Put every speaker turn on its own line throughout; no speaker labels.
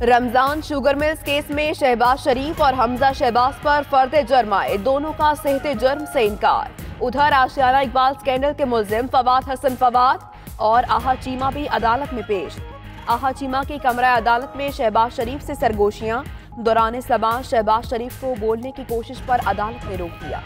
Ramzan sugar mills case में शहबाज शरीफ और हमजा शहबाज पर फर्द जुर्म आए, दोनों का सेहते जुर्म से इनकार। उधर आशियाना इकबाल स्कैंडल के मुल्जिम फवाद हसन फवाद और आहा चीमा भी अदालत में पेश। आहा चीमा की कमरा अदालत में शहबाज शरीफ से सरगोशियां। दौरान समाअत शहबाज शरीफ को बोलने की कोशिश पर अदालत ने रोक दिया।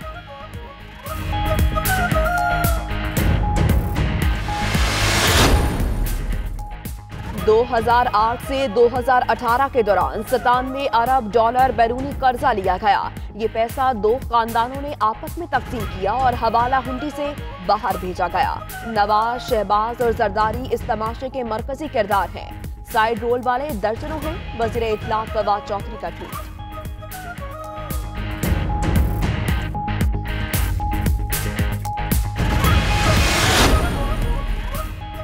2008 से 2018 के दौरान 97 अरब डॉलर बैरूनी कर्जा लिया गया। ये पैसा दो खानदानों ने आपस में तकसीम किया और हवाला हुंडी से बाहर भेजा गया। नवाज, शहबाज और जरदारी इस तमाशे के मरकजी किरदार हैं। साइड रोल वाले दर्जनों हैं। वजीर इत्तलात फवाद चौधरी का ट्वीट।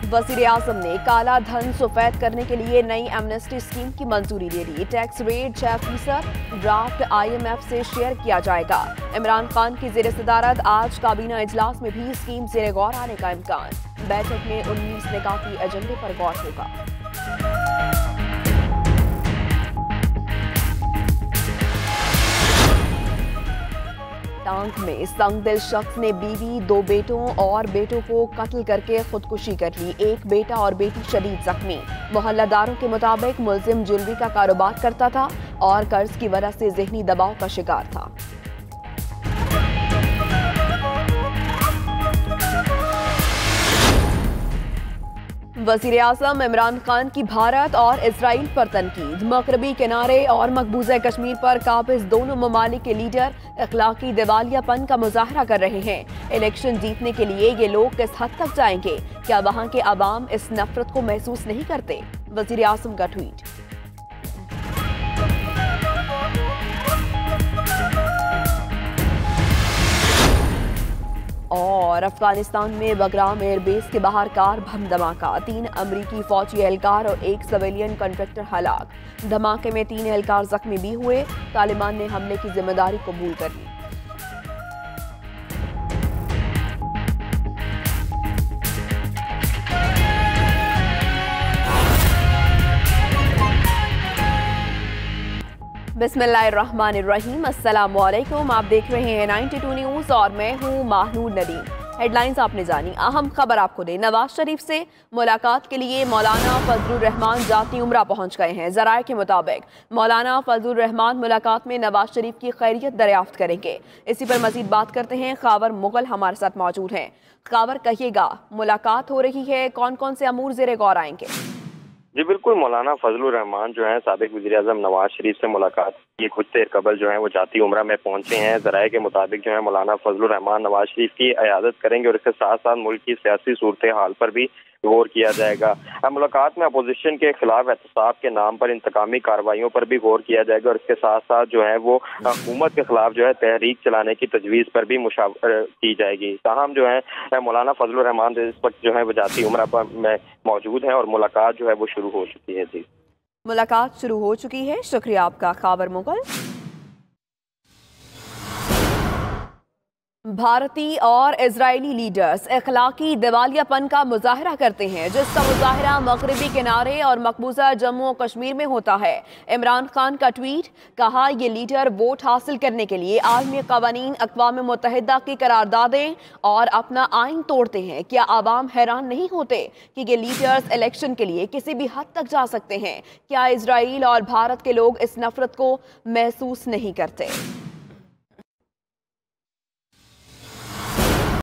वज़ीर आज़म ने काला धन सफेद करने के लिए नई एमनेस्टी स्कीम की मंजूरी दे दी। टैक्स रेट 6% ड्राफ्ट IMF से शेयर किया जाएगा। इमरान खान की ज़ेर सदारत आज काबीना इजलास में भी स्कीम ज़ेर गौर आने का इम्कान। बैठक में 19 निकाती एजेंडे पर गौर होगा। टांग में संगदिल शख्स ने बीवी, 2 बेटों और बेटों को कत्ल करके खुदकुशी कर ली। एक बेटा और बेटी शदीद जख्मी। मोहल्लादारों के मुताबिक मुल्जिम ज्वेलरी का कारोबार करता था और कर्ज की वजह से ज़हनी दबाव का शिकार था। वज़ीर आज़म इमरान खान की भारत और इसराइल पर तनकीद। मगरबी किनारे और मकबूजा कश्मीर पर काबिज दोनों ममालिक के लीडर अखलाकी दिवालियापन का मुजाहरा कर रहे हैं। इलेक्शन जीतने के लिए ये लोग किस हद तक जाएंगे? क्या वहां के अवाम इस नफरत को महसूस नहीं करते? वज़ीर आज़म का ट्वीट। और अफगानिस्तान में बगराम एयरबेस के बाहर कार बम धमाका। 3 अमरीकी फौजी एहलकार और 1 सिविलियन कॉन्ट्रैक्टर हलाक। धमाके में 3 एहलकार जख्मी भी हुए। तालिबान ने हमले की जिम्मेदारी कबूल कर ली। बिस्मिल्लाहिर्रहमानिर्रहीम। अस्सलाम वालेकुम। आप देख रहे हैं 92 न्यूज़ और मैं हूँ माहनूर नदीम। हेडलाइंस आपने जानी। अहम खबर आपको दें। नवाज शरीफ से मुलाकात के लिए मौलाना फजलुर रहमान जाती उम्रा पहुंच गए हैं। ज़राए के मुताबिक मौलाना फजलुर रहमान मुलाकात में नवाज शरीफ की खैरियत दरियाफ्त करेंगे। इसी पर मजीद बात करते हैं। खावर मुगल हमारे साथ मौजूद हैं। खावर, कहिएगा, मुलाकात हो रही है, कौन कौन से अमूर ज़ेरे गौर आएंगे?
जी बिल्कुल, मौलाना फजलुर रहमान जो है साबिक वज़ीर आज़म नवाज शरीफ से मुलाकात की कुछ देर कबल जो है वो जाती उम्रा में पहुंचे हैं। ज़राए के मुताबिक जो है मौलाना फजलुर रहमान नवाज शरीफ की इयादत करेंगे और इसके साथ साथ मुल्क की सियासी सूरत हाल पर भी गौर किया जाएगा। मुलाकात में अपोजिशन के खिलाफ एहतसाब के नाम पर इंतकामी कार्रवाइयों पर भी गौर किया जाएगा और इसके साथ साथ जो है वो हुकूमत के खिलाफ जो है तहरीक चलाने की तजवीज़ पर भी मुशावरत की जाएगी। ताहम जो है मौलाना फजलुर रहमान इस वक्त जो है वो जाती उम्रा पर में मौजूद हैं और मुलाकात जो है वो शुरू हो चुकी है। जी,
मुलाकात शुरू हो चुकी है। शुक्रिया आपका खावर मुगल। भारतीय और इजरायली लीडर्स अखलाकी दिवालियापन का मुजाहरा करते हैं, जिसका मुजाहरा मगरबी किनारे और मकबूजा जम्मू और कश्मीर में होता है। इमरान खान का ट्वीट, कहा ये लीडर वोट हासिल करने के लिए आलमी कवानीन, अक़वाम मुत्तहिदा की करारदादें और अपना आइन तोड़ते हैं। क्या आवाम हैरान नहीं होते कि ये लीडर्स इलेक्शन के लिए किसी भी हद तक जा सकते हैं? क्या इसराइल और भारत के लोग इस नफरत को महसूस नहीं करते?